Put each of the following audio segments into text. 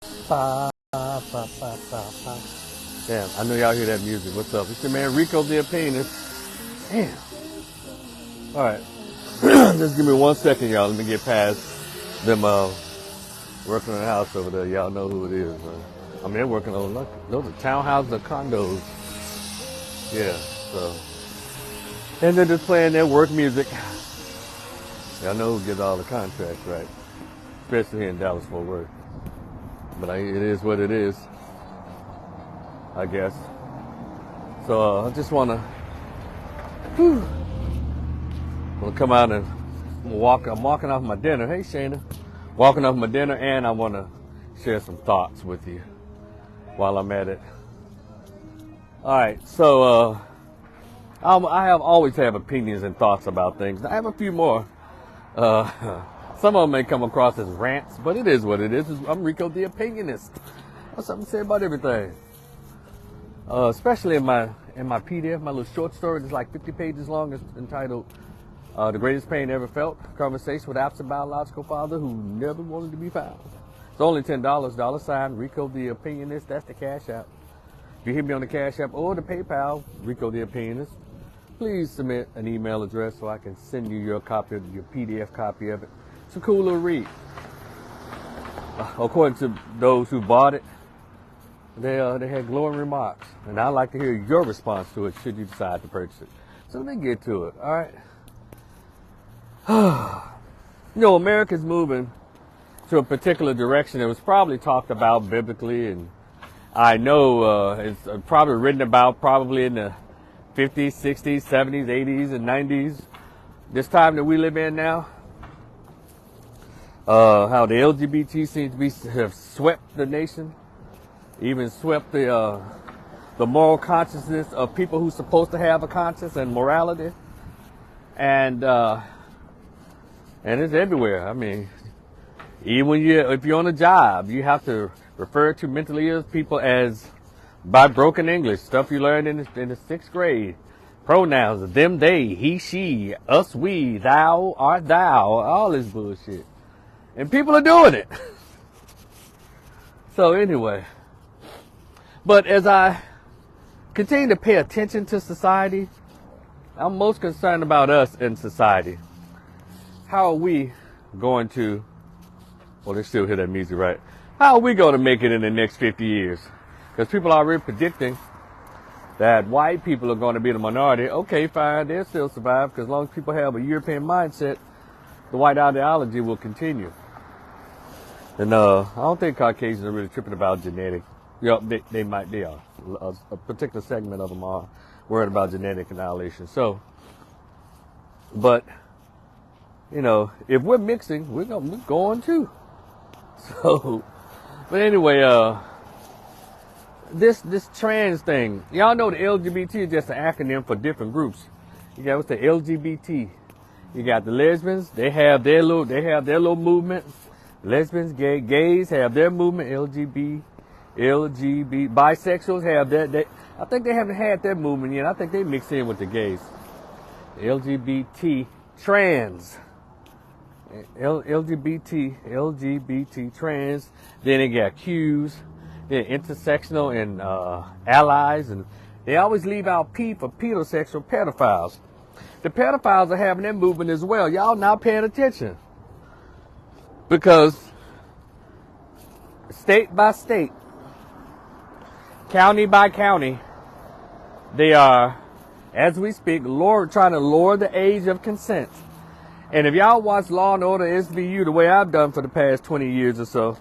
Pa, pa, pa, pa, pa. Damn, I know y'all hear that music. What's up? It's your man Rico the Opinionist. Damn. All right. Just give me 1 second, y'all. Let me get past them working on the house over there. Y'all know who it is. I mean, they're working on those are townhouses or condos. Yeah. So, and they're just playing their work music. Y'all know who gets all the contracts, right? Especially here in Dallas Fort Worth. But it is what it is, I guess. So I just want to come out and walk. I'm walking off my dinner. Hey, Shana. Walking off my dinner, and I want to share some thoughts with you while I'm at it. All right. So I have always have opinions and thoughts about things. I have a few more. Some of them may come across as rants, but it is what it is. I'm Rico the Opinionist. I have something to say about everything. Especially in my PDF, my little short story that's like 50 pages long. It's entitled The Greatest Pain Ever Felt, Conversation with Absent Biological Father Who Never Wanted to Be Found. It's only $10, $ Rico the Opinionist. That's the Cash App. If you hit me on the Cash App or the PayPal, Rico the Opinionist, please submit an email address so I can send you your PDF copy of it. It's a cool little read. According to those who bought it, they had glowing remarks, and I'd like to hear your response to it should you decide to purchase it. So let me get to it. All right. America's moving to a particular direction that was probably talked about biblically, and I know it's probably written about probably in the 50s, 60s, 70s, 80s, and 90s. This time that we live in now. How the LGBT seems to have swept the nation, even swept the moral consciousness of people who's supposed to have a conscience and morality, and it's everywhere. I mean, even if you're on a job, you have to refer to mentally ill people as by broken English, stuff you learned in the 6th grade. Pronouns, them, they, he, she, us, we, thou, art thou, all this bullshit. And people are doing it. So anyway, but as I continue to pay attention to society, I'm most concerned about us in society. How are we going to, well, they still hear that music, right? How are we going to make it in the next 50 years? Because people are already predicting that white people are going to be the minority. Okay, fine, they'll still survive, because as long as people have a European mindset, the white ideology will continue. And I don't think Caucasians are really tripping about genetics. Yeah, they are. A particular segment of them are worried about genetic annihilation. So, but, if we're mixing, we're going too. So, but anyway, this trans thing, y'all know the LGBT is just an acronym for different groups. You got what's the LGBT? You got the lesbians, they have their little movement. Lesbians, gays have their movement. LGBT, bisexuals have that. I think they haven't had their movement yet. I think they mix in with the gays. LGBT, trans. LGBT, trans. Then they got Qs. Then intersectional and allies. And they always leave out P for pedosexual pedophiles. The pedophiles are having their movement as well. Y'all not paying attention. Because state by state, county by county, they are, as we speak, trying to lower the age of consent. And if y'all watch Law and Order SVU the way I've done for the past 20 years or so,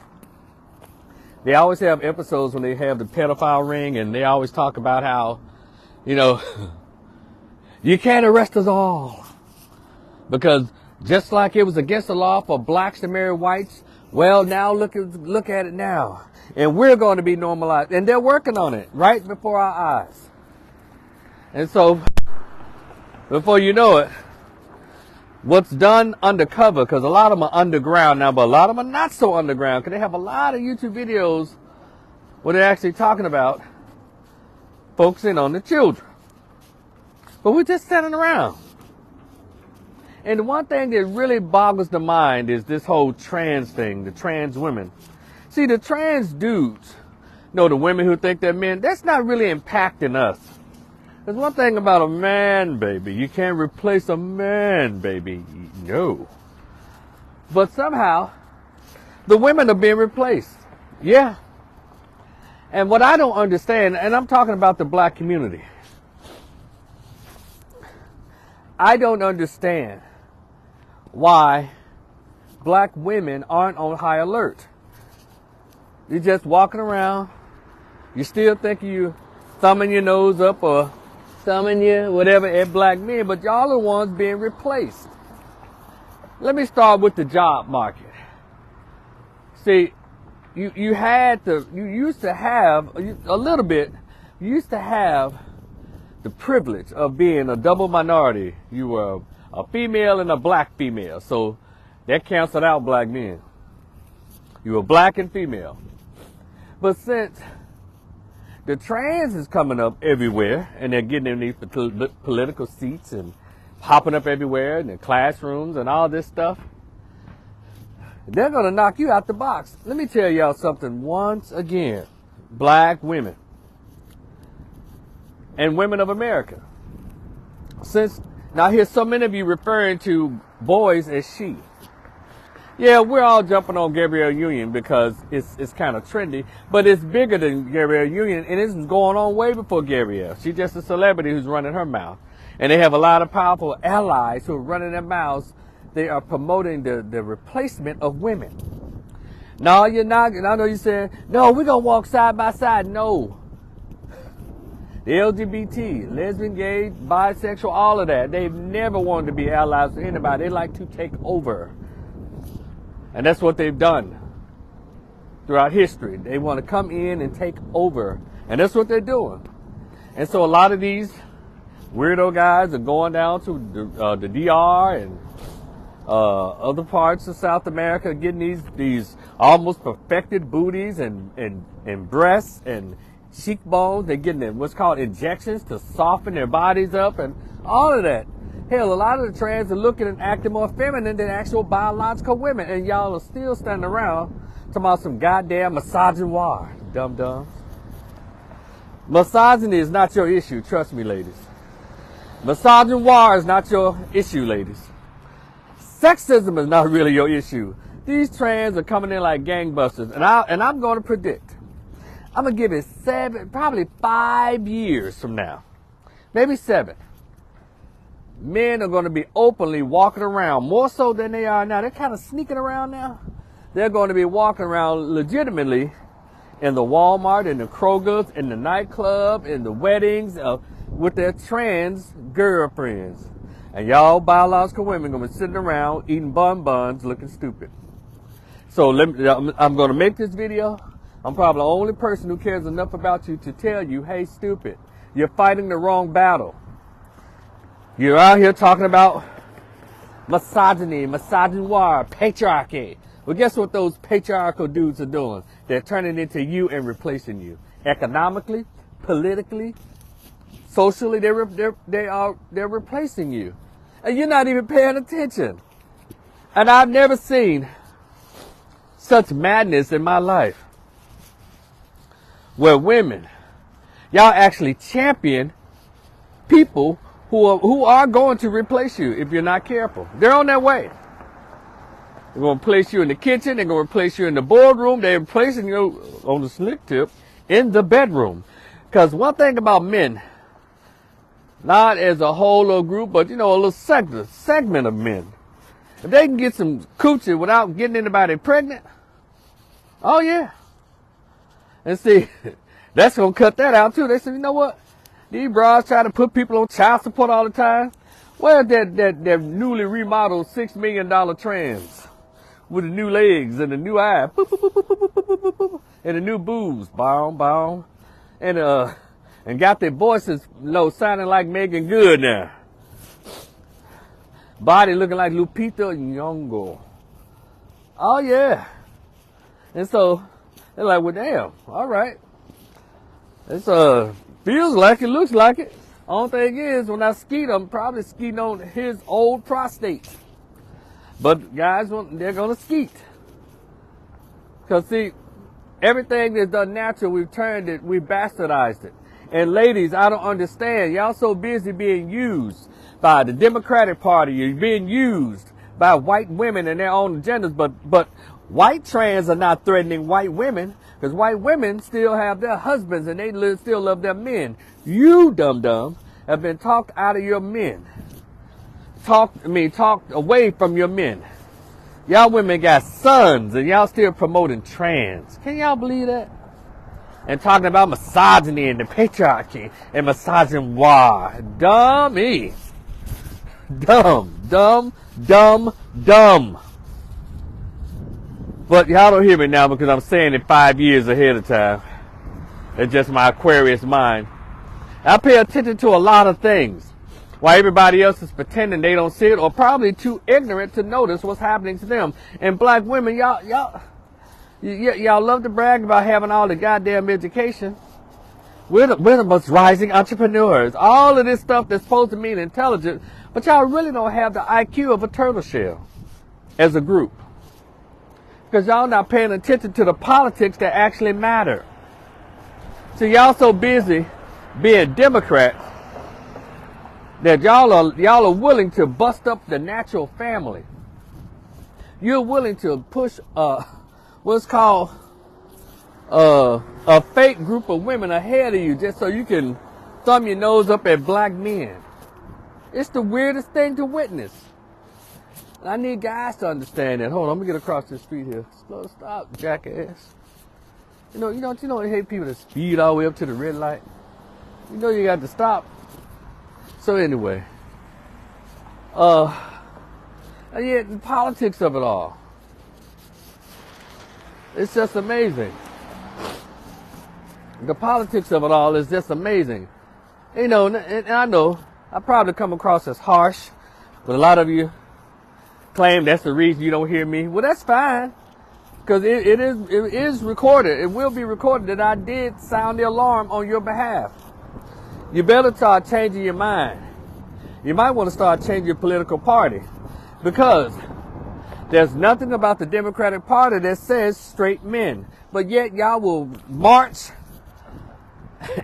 they always have episodes when they have the pedophile ring, and they always talk about how, you can't arrest us all. Because just like it was against the law for blacks to marry whites, well, now look at it now. And we're going to be normalized. And they're working on it right before our eyes. And so, before you know it, what's done undercover, because a lot of them are underground now, but a lot of them are not so underground, because they have a lot of YouTube videos where they're actually talking about focusing on the children. But we're just standing around. And the one thing that really boggles the mind is this whole trans thing, the trans women. See, the trans dudes, the women who think they're men, that's not really impacting us. There's one thing about a man, baby. You can't replace a man, baby. No. But somehow, the women are being replaced. Yeah. And what I don't understand, and I'm talking about the black community, I don't understand why black women aren't on high alert. You're just walking around, you still think you thumbing your nose up or thumbing your whatever at black men, but y'all are the ones being replaced. Let me start with the job market. See, you used to have the privilege of being a double minority. You were a female and a black female, so that canceled out black men. You were black and female. But since the trans is coming up everywhere, and they're getting in these political seats and popping up everywhere in the classrooms and all this stuff, they're going to knock you out the box. Let me tell y'all something once again. Black women and women of America. Now I hear so many of you referring to boys as she. Yeah, we're all jumping on Gabrielle Union because it's kind of trendy, but it's bigger than Gabrielle Union, and it's going on way before Gabrielle. She's just a celebrity who's running her mouth. And they have a lot of powerful allies who are running their mouths. They are promoting the replacement of women. No, you're not. And I know you're saying, no, we're going to walk side by side. No. The LGBT, lesbian, gay, bisexual, all of that, they've never wanted to be allies with anybody. They like to take over. And that's what they've done throughout history. They want to come in and take over. And that's what they're doing. And so a lot of these weirdo guys are going down to the DR and other parts of South America, getting these almost perfected booties and breasts and cheekbones. They're getting what's called injections to soften their bodies up and all of that. Hell, a lot of the trans are looking and acting more feminine than actual biological women, and y'all are still standing around talking about some goddamn misogynoir, dum-dums. Misogyny is not your issue, trust me, ladies. Misogynoir is not your issue, ladies. Sexism is not really your issue. These trans are coming in like gangbusters, and I'm going to predict. I'm going to give it probably 5 years from now, maybe 7. Men are going to be openly walking around, more so than they are now. They're kind of sneaking around now. They're going to be walking around legitimately in the Walmart, in the Kroger's, in the nightclub, in the weddings, with their trans girlfriends. And y'all biological women going to be sitting around eating buns looking stupid. So I'm going to make this video. I'm probably the only person who cares enough about you to tell you, hey, stupid, you're fighting the wrong battle. You're out here talking about misogyny, misogynoir, patriarchy. Well, guess what those patriarchal dudes are doing? They're turning into you and replacing you. Economically, politically, socially, they're replacing you. And you're not even paying attention. And I've never seen such madness in my life. Where women, y'all actually champion people who are going to replace you if you're not careful. They're on their way. They're going to place you in the kitchen. They're going to replace you in the boardroom. They're replacing you on the slick tip in the bedroom. Because one thing about men, not as a whole little group, but, a little segment of men. If they can get some coochie without getting anybody pregnant, oh, yeah. And see, that's going to cut that out, too. They say, you know what? These bras try to put people on child support all the time. Where's that newly remodeled $6 million trans with the new legs and the new eye, boop, boop, boop, boop, boop, boop, boop, boop, boop, and the new boobs, boom, boom, and got their voices sounding like Megan Good now. Body looking like Lupita Nyong'o. Oh yeah. And so they're like, well, damn, all right. It's feels like it, looks like it. Only thing is, when I skeet, I'm probably skeeting on his old prostate. But guys, they're gonna skeet. Cause see, Everything that's done natural, we've bastardized it. And ladies, I don't understand. Y'all so busy being used by the Democratic Party. You're being used by white women and their own agendas. But white trans are not threatening white women, because white women still have their husbands and they still love their men. You, dum-dum, have been talked out of your men. Talked away from your men. Y'all women got sons and y'all still promoting trans. Can y'all believe that? And talking about misogyny and the patriarchy and misogynoir. Dummy. Dumb. But y'all don't hear me now because I'm saying it 5 years ahead of time. It's just my Aquarius mind. I pay attention to a lot of things while everybody else is pretending they don't see it or probably too ignorant to notice what's happening to them. And black women, y'all love to brag about having all the goddamn education. We're the most rising entrepreneurs. All of this stuff that's supposed to mean intelligent, but y'all really don't have the IQ of a turtle shell as a group. Because y'all not paying attention to the politics that actually matter. So y'all so busy being Democrats that y'all are willing to bust up the natural family. You're willing to push what's called a fake group of women ahead of you just so you can thumb your nose up at black men. It's the weirdest thing to witness. I need guys to understand that. Hold on, let me get across this street here. Slow, stop, jackass. You know, I hate people that speed all the way up to the red light. You know you got to stop. So anyway, yeah, the politics of it all. It's just amazing. The politics of it all is just amazing. You know, and I know I probably come across as harsh, but a lot of you claim that's the reason you don't hear me. Well, that's fine, because it is recorded. It will be recorded that I did sound the alarm on your behalf. You better start changing your mind. You might want to start changing your political party, because there's nothing about the Democratic Party that says straight men. But yet y'all will march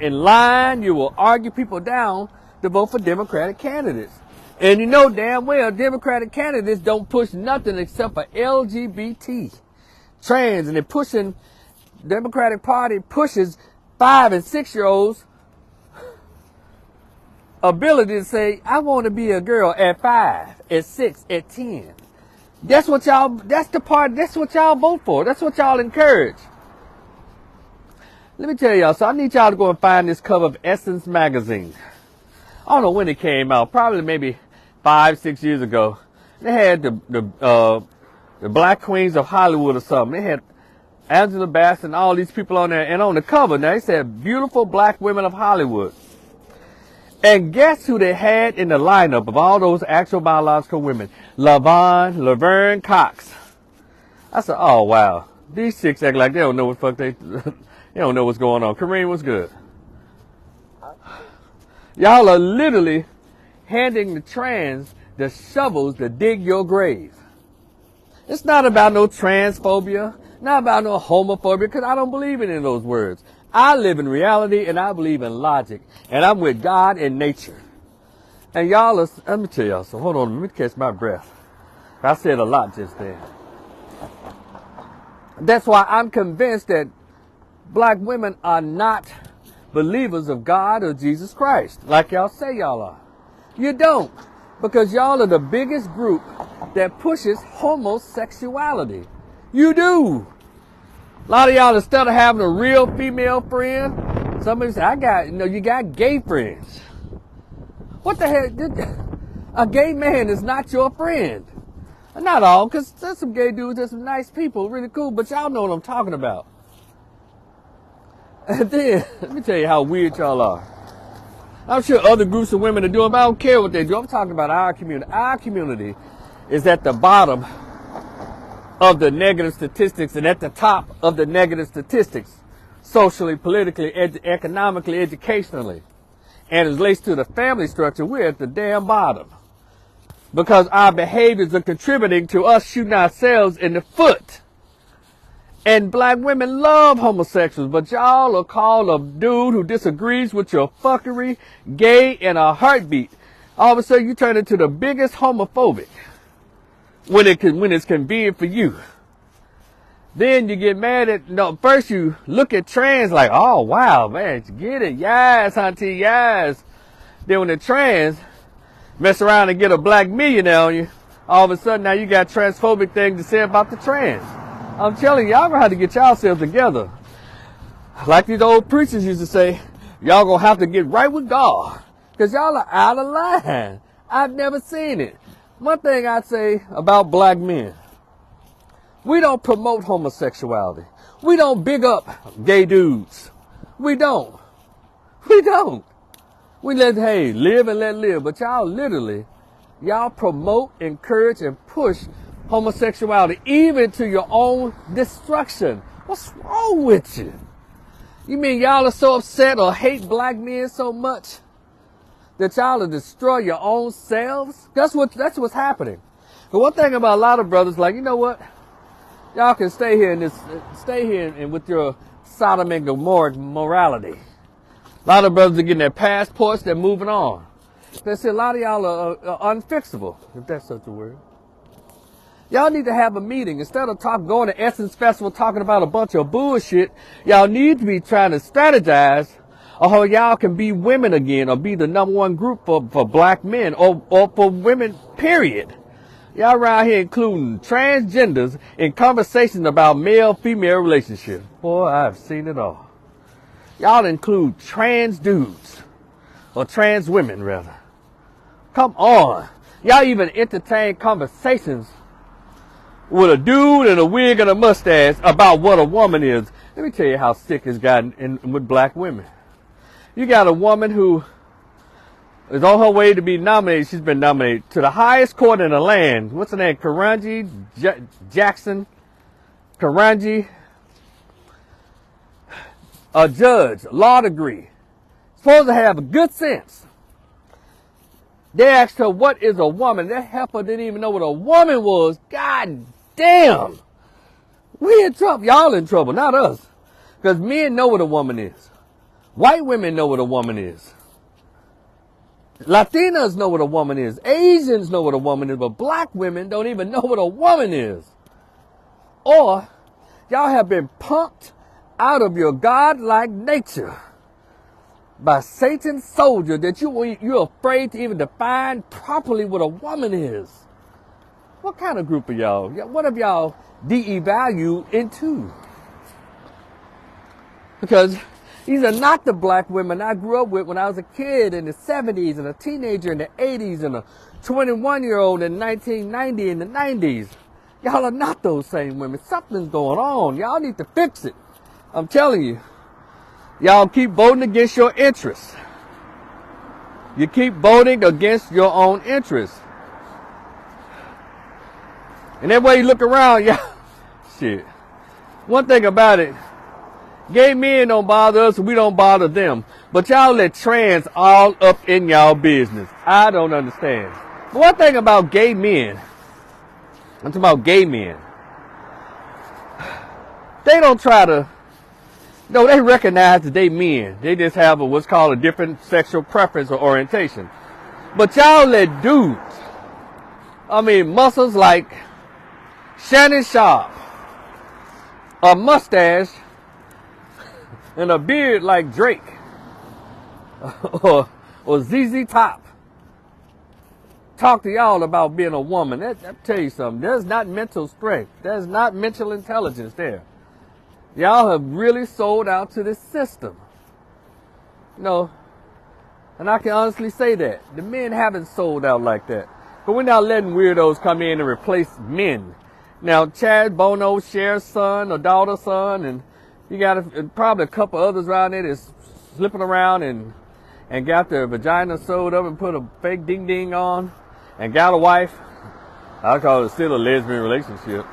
in line. You will argue people down to vote for Democratic candidates. And you know damn well Democratic candidates don't push nothing except for LGBT, trans, and they're pushing, Democratic Party pushes 5 and 6 year olds ability to say, I want to be a girl at 5, at 6, at 10. That's what y'all vote for. That's what y'all encourage. Let me tell y'all, so I need y'all to go and find this cover of Essence magazine. I don't know when it came out, probably maybe 5, 6 years ago. They had the Black Queens of Hollywood or something. They had Angela Bassett and all these people on there. And on the cover, now they said beautiful black women of Hollywood. And guess who they had in the lineup of all those actual biological women? Laverne Cox. I said, oh, wow. These chicks act like they don't know what the fuck they don't know what's going on. Kareem, what's good? Y'all are literally handing the trans the shovels to dig your grave. It's not about no transphobia, not about no homophobia, because I don't believe in any of those words. I live in reality and I believe in logic. And I'm with God and nature. And y'all are, let me tell y'all something. Hold on, let me catch my breath. I said a lot just then. That's why I'm convinced that black women are not believers of God or Jesus Christ, like y'all say y'all are. You don't, because y'all are the biggest group that pushes homosexuality. You do. A lot of y'all, instead of having a real female friend, somebody say, you got gay friends. What the heck? A gay man is not your friend. Not all, because there's some gay dudes, there's some nice people, really cool, but y'all know what I'm talking about. And then, let me tell you how weird y'all are. I'm sure other groups of women are doing, but I don't care what they do. I'm talking about our community. Our community is at the bottom of the negative statistics and at the top of the negative statistics, socially, politically, economically, educationally. And as relates to the family structure, we're at the damn bottom. Because our behaviors are contributing to us shooting ourselves in the foot. And black women love homosexuals, but y'all will call a dude who disagrees with your fuckery gay in a heartbeat. All of a sudden you turn into the biggest homophobic when it's convenient for you. Then you get mad at, no, first you look at trans like, oh wow, man, you get it, yes, auntie, yes. Then when the trans mess around and get a black millionaire on you, all of a sudden now you got transphobic things to say about the trans. I'm telling you, y'all gonna have to get yourselves together. Like these old preachers used to say, y'all gonna have to get right with God. Cause y'all are out of line. I've never seen it. One thing I'd say about black men, we don't promote homosexuality. We don't big up gay dudes. We don't. We don't. We let, hey, live and let live. But y'all literally, y'all promote, encourage, and push homosexuality, even to your own destruction. What's wrong with you? You mean y'all are so upset or hate black men so much that y'all will destroy your own selves? That's what's happening. But one thing about a lot of brothers, like, you know what? Y'all can stay here and with your Sodom and Gomorrah morality. A lot of brothers are getting their passports, they're moving on. They say a lot of y'all are unfixable, if that's such a word. Y'all need to have a meeting. Instead of going to Essence Festival talking about a bunch of bullshit, y'all need to be trying to strategize on how y'all can be women again or be the #1 group for black men or for women, period. Y'all around here including transgenders in conversations about male-female relationships. Boy, I've seen it all. Y'all include trans dudes or trans women, rather. Come on. Y'all even entertain conversations with a dude and a wig and a mustache about what a woman is. Let me tell you how sick it's gotten with black women. You got a woman who is on her way to be nominated. She's been nominated to the highest court in the land. What's her name? Ketanji Jackson. Ketanji. A judge, law degree. Supposed to have good sense. They asked her, what is a woman? That heifer didn't even know what a woman was. God damn. We in trouble. Y'all in trouble, not us. Because men know what a woman is. White women know what a woman is. Latinas know what a woman is. Asians know what a woman is. But black women don't even know what a woman is. Or y'all have been punked out of your godlike nature by Satan's soldier that you're afraid to even define properly what a woman is. What kind of group are y'all? What have y'all de-evaluated into? Because these are not the black women I grew up with when I was a kid in the 70s and a teenager in the 80s and a 21-year-old in 1990 in the 90s. Y'all are not those same women. Something's going on. Y'all need to fix it. I'm telling you. Y'all keep voting against your interests. You keep voting against your own interests. And that way you look around, y'all. Shit. One thing about it, gay men don't bother us, we don't bother them. But y'all let trans all up in y'all business. I don't understand. But one thing about gay men, I'm talking about gay men. They don't try to, no, they recognize that they men. They just have what's called a different sexual preference or orientation. But y'all let dudes, muscles like Shannon Sharp, a mustache, and a beard like Drake, or ZZ Top, talk to y'all about being a woman. I tell you something, there's not mental strength. There's not mental intelligence there. Y'all have really sold out to this system. No, and I can honestly say that. The men haven't sold out like that. But we're not letting weirdos come in and replace men. Now, Chad Bono, Cher's son or daughter's son, and you got probably a couple others around there that's slipping around and got their vagina sewed up and put a fake ding-ding on and got a wife. I call it still a lesbian relationship.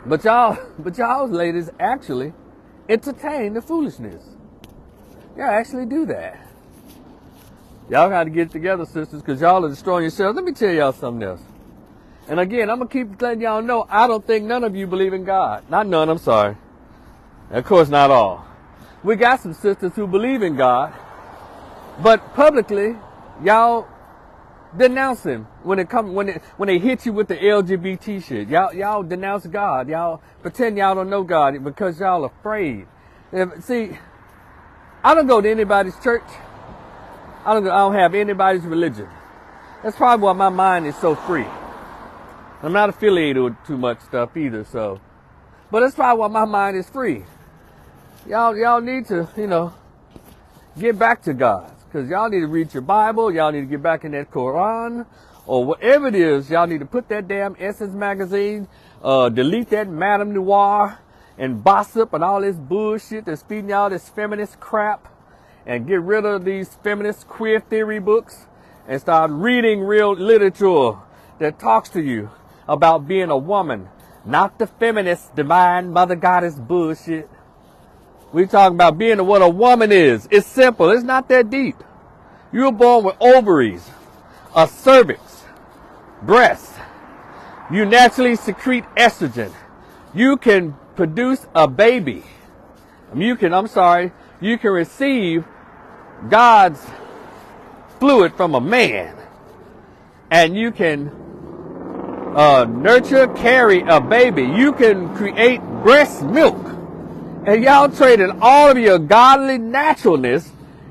But y'all ladies actually entertain the foolishness. Y'all actually do that. Y'all got to get together, sisters, because y'all are destroying yourselves. Let me tell y'all something else. And again, I'm going to keep letting y'all know, I don't think none of you believe in God. Not none, I'm sorry. Of course, not all. We got some sisters who believe in God, but publicly, y'all denounce him when they hit you with the LGBT shit. Y'all denounce God. Y'all pretend y'all don't know God because y'all afraid. See, I don't go to anybody's church. I don't have anybody's religion. That's probably why my mind is so free. I'm not affiliated with too much stuff either, so. But that's probably why my mind is free. Y'all need to, get back to God. Because y'all need to read your Bible. Y'all need to get back in that Quran. Or whatever it is, y'all need to put that damn Essence magazine, delete that Madame Noir and Gossip and all this bullshit that's feeding y'all this feminist crap. And get rid of these feminist queer theory books and start reading real literature that talks to you about being a woman. Not the feminist divine mother goddess bullshit. We talking about being what a woman is. It's simple. It's not that deep. You were born with ovaries, a cervix, breasts. You naturally secrete estrogen. You can produce a baby. You can receive God's fluid from a man. And you can carry a baby. You can create breast milk. And y'all traded all of your godly naturalness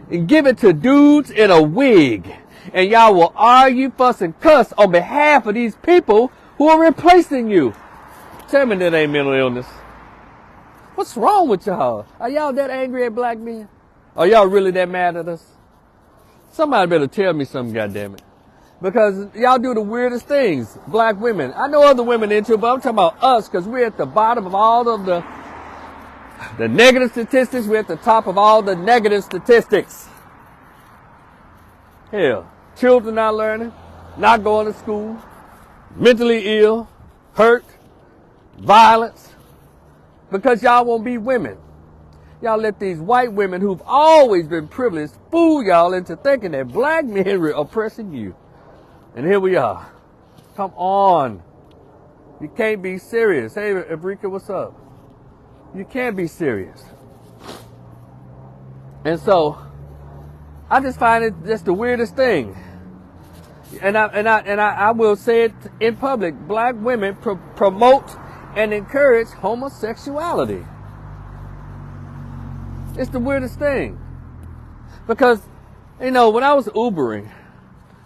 and give it to dudes in a wig. And y'all will argue, fuss, and cuss on behalf of these people who are replacing you. Tell me that ain't mental illness. What's wrong with y'all? Are y'all that angry at black men? Are y'all really that mad at us? Somebody better tell me something, goddammit. Because y'all do the weirdest things, black women. I know other women into it, but I'm talking about us because we're at the bottom of all of the negative statistics. We're at the top of all the negative statistics. Hell, children not learning, not going to school, mentally ill, hurt, violence, because y'all won't be women. Y'all let these white women who've always been privileged fool y'all into thinking that black men are oppressing you. And here we are. Come on. You can't be serious. Hey, Abrika, what's up? You can't be serious. And so, I just find it just the weirdest thing. And I will say it in public. Black women promote and encourage homosexuality. It's the weirdest thing. Because, when I was Ubering,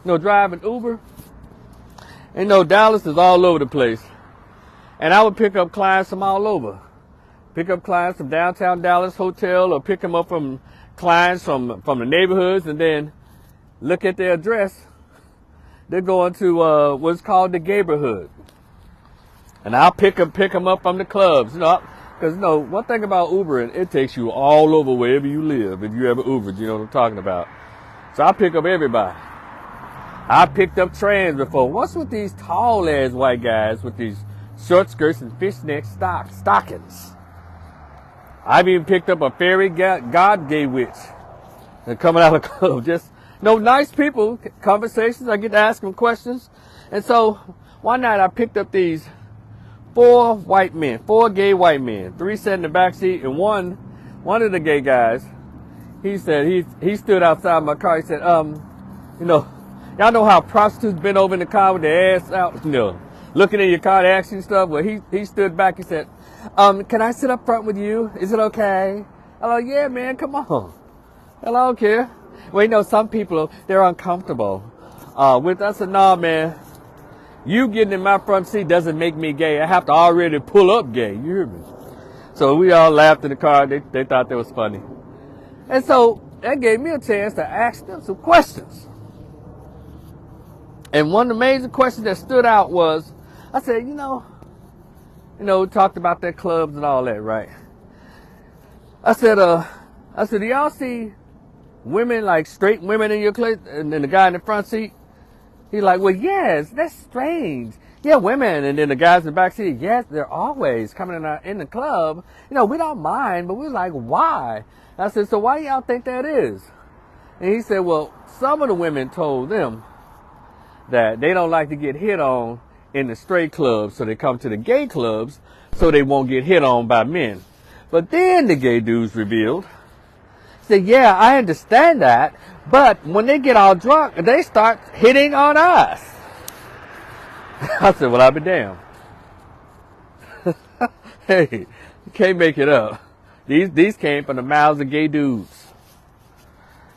driving Uber, Dallas is all over the place. And I would pick up clients from all over. Pick up clients from downtown Dallas hotel, or pick them up from clients from the neighborhoods, and then look at their address. They're going to what's called the neighborhood. And I'll pick them up from the clubs, because one thing about Ubering, it takes you all over wherever you live. If you ever Ubered, you know what I'm talking about. So I pick up everybody. I picked up trans before. What's with these tall ass white guys with these short skirts and fishnet stockings? I've even picked up a fairy god gay witch and coming out of the club. Just nice people, conversations. I get to ask them questions. And so one night I picked up these 4 gay white men. 3 sat in the back seat, and one of the gay guys, he said he stood outside my car. He said, y'all know how prostitutes been over in the car with their ass out, looking in your car to ask you stuff? Well, he stood back. He said, can I sit up front with you? Is it okay? I'm like, yeah, man, come on. Hell, I don't care. Well, some people, they're uncomfortable with us. I said, nah, man, you getting in my front seat doesn't make me gay. I have to already pull up gay. You hear me? So we all laughed in the car. They thought that was funny. And so that gave me a chance to ask them some questions. And one of the major questions that stood out was, I said, talked about their clubs and all that, right? I said, do y'all see women, like straight women in your club? And then the guy in the front seat, he's like, well, yes, that's strange. Yeah, women. And then the guys in the back seat, yes, they're always coming in the club. We don't mind, but we're like, why? And I said, so why do y'all think that is? And he said, well, some of the women told them that they don't like to get hit on in the straight clubs, so they come to the gay clubs so they won't get hit on by men. But then the gay dudes revealed, said, yeah, I understand that, but when they get all drunk, they start hitting on us. I said, well, I'll be damned. Hey, you can't make it up. These came from the mouths of gay dudes.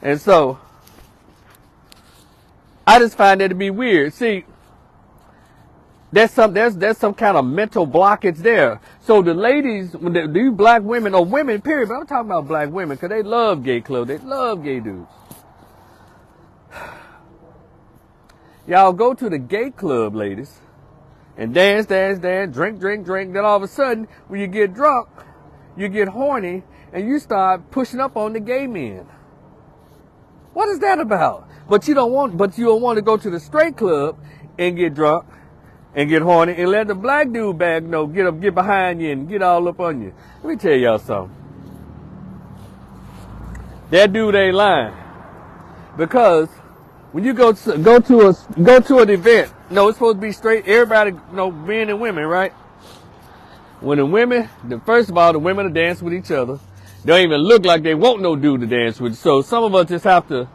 And so, I just find that to be weird. See, there's some kind of mental blockage there. So the ladies, these black women, or women, period, but I'm talking about black women, because they love gay clubs. They love gay dudes. Y'all go to the gay club, ladies, and dance, drink. Then all of a sudden, when you get drunk, you get horny, and you start pushing up on the gay men. What is that about? But you don't want to go to the straight club and get drunk and get horny and let the black dude back get behind you and get all up on you. Let me tell y'all something. That dude ain't lying. Because when you go to an event, it's supposed to be straight, everybody, men and women, right? When the women, first of all, the women are dancing with each other. They don't even look like they want no dude to dance with. So some of us just have to,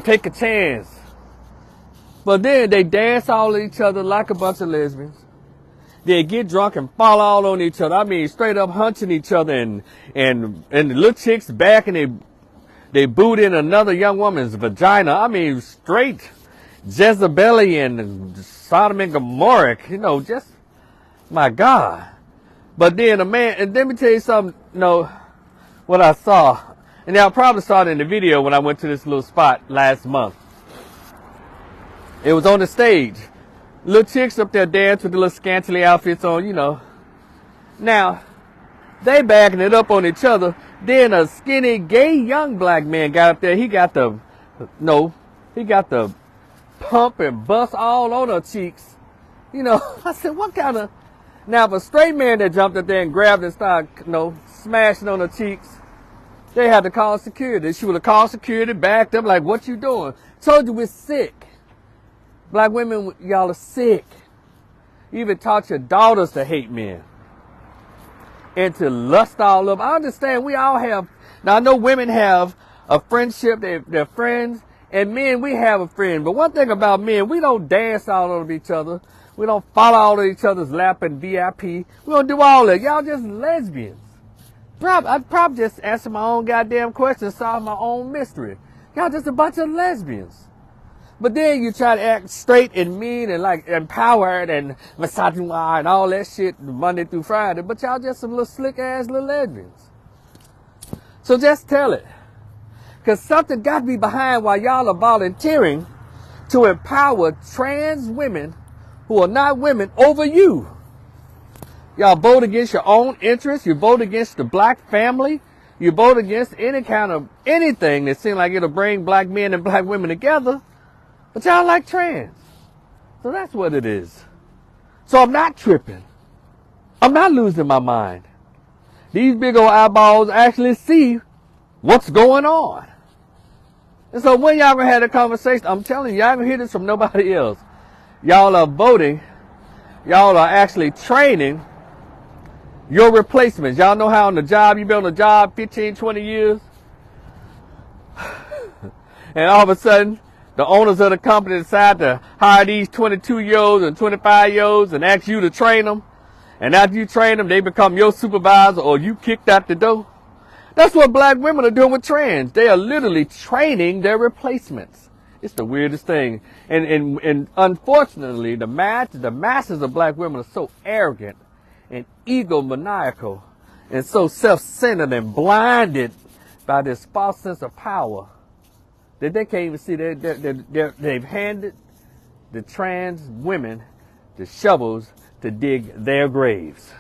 take a chance. But then they dance all at each other like a bunch of lesbians. They get drunk and fall all on each other. I mean, straight up hunching each other and the little chicks back and they boot in another young woman's vagina. I mean, straight Jezebelian and Sodom and Gomorrah, just, my God. But then and let me tell you something, what I saw, and y'all probably saw it in the video when I went to this little spot last month. It was on the stage. Little chicks up there dance with the little scantily outfits on, Now, they backing it up on each other. Then a skinny, gay, young black man got up there. He got the pump and bust all on her cheeks. I said, what kind of... Now, if a straight man that jumped up there and grabbed and started, smashing on her cheeks, they had to call security. She would have called security, backed up, like, what you doing? Told you we're sick. Black women, y'all are sick. You even taught your daughters to hate men. And to lust all over. I understand we all have, now I know women have a friendship, they're friends, and men, we have a friend. But one thing about men, we don't dance all over each other. We don't follow all of each other's lap and VIP. We don't do all that. Y'all just lesbians. I'd probably just answer my own goddamn question, solve my own mystery. Y'all just a bunch of lesbians. But then you try to act straight and mean and like empowered and misogyny and all that shit Monday through Friday. But y'all just some little slick ass little lesbians. So just tell it. Because something got to be behind why y'all are volunteering to empower trans women who are not women over you. Y'all vote against your own interests. You vote against the black family. You vote against any kind of anything that seems like it'll bring black men and black women together. But y'all like trans. So that's what it is. So I'm not tripping. I'm not losing my mind. These big old eyeballs actually see what's going on. And so when y'all gonna have a conversation, I'm telling you, y'all gonna hear this from nobody else. Y'all are voting. Y'all are actually training your replacements. Y'all know how on the job, you've been on the job 15, 20 years. And all of a sudden, the owners of the company decide to hire these 22-year-olds and 25-year-olds and ask you to train them. And after you train them, they become your supervisor or you kicked out the door. That's what black women are doing with trans. They are literally training their replacements. It's the weirdest thing. And unfortunately, the masses of black women are so arrogant and egomaniacal and so self-centered and blinded by this false sense of power that they can't even see they've handed the trans women the shovels to dig their graves.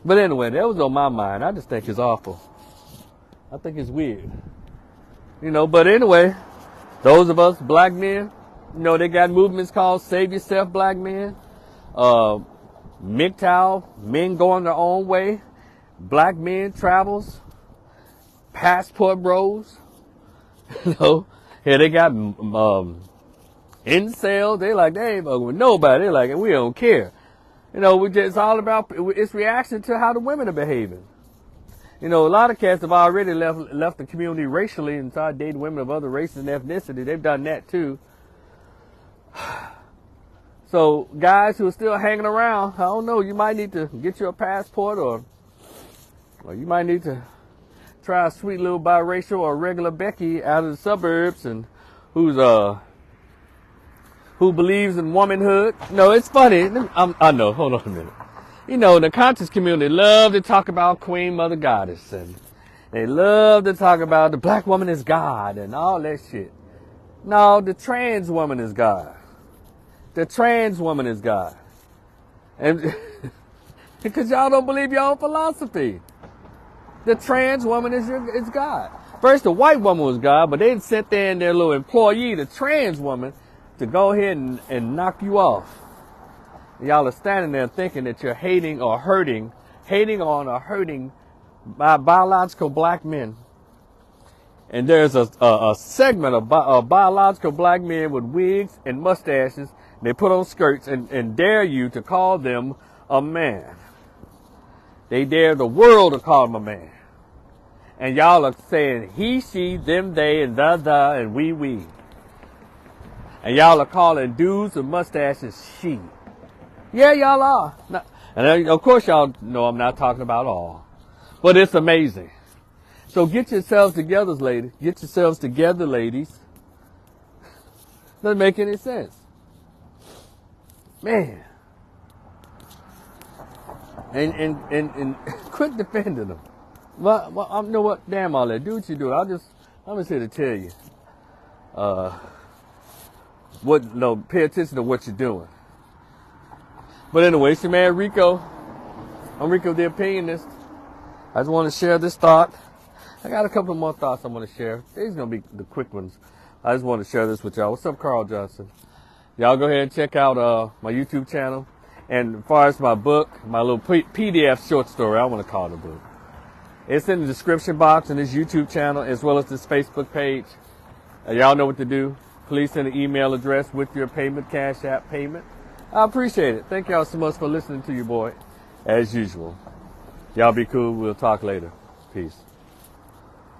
But anyway, that was on my mind. I just think it's awful. I think it's weird. But anyway, those of us black men, they got movements called Save Yourself Black Men, MGTOW, Men Going Their Own Way, Black Men Travels, Passport Bros. Here they got incels, they like, they ain't fucking with nobody. They like, we don't care. You know, it's all about, it's reaction to how the women are behaving. You know, a lot of cats have already left the community racially and started dating women of other races and ethnicity. They've done that too. So guys who are still hanging around, I don't know, you might need to get you a passport, or you might need to try a sweet little biracial or regular Becky out of the suburbs and who believes in womanhood. No, it's funny. I know, hold on a minute. You know, the conscious community love to talk about Queen Mother Goddess, and they love to talk about the black woman is God and all that shit. No, the trans woman is God. The trans woman is God. And because y'all don't believe your own philosophy. The trans woman is God. First, the white woman was God, but they sent there in their little employee, the trans woman, to go ahead and knock you off. Y'all are standing there thinking that you're hating on or hurting biological black men. And there's a segment of biological black men with wigs and mustaches. They put on skirts and dare you to call them a man. They dare the world to call them a man. And y'all are saying he, she, them, they, and the, and we. And y'all are calling dudes with mustaches she. Yeah, y'all are. And of course y'all know I'm not talking about all. But it's amazing. So get yourselves together, ladies. Get yourselves together, ladies. Doesn't make any sense. Man. And quit defending them. Well, you know what? Damn all that. Do what you do. I'm just here to tell you. Pay attention to what you're doing. But anyway, it's your man Rico. I'm Rico the Opinionist. I just want to share this thought. I got a couple more thoughts I want to share. These are going to be the quick ones. I just want to share this with y'all. What's up, Carl Johnson? Y'all go ahead and check out my YouTube channel. And as far as my book, my little PDF short story, I want to call it a book. It's in the description box in this YouTube channel as well as this Facebook page. Y'all know what to do. Please send an email address with your payment, Cash App payment. I appreciate it. Thank y'all so much for listening to your boy, as usual. Y'all be cool. We'll talk later. Peace.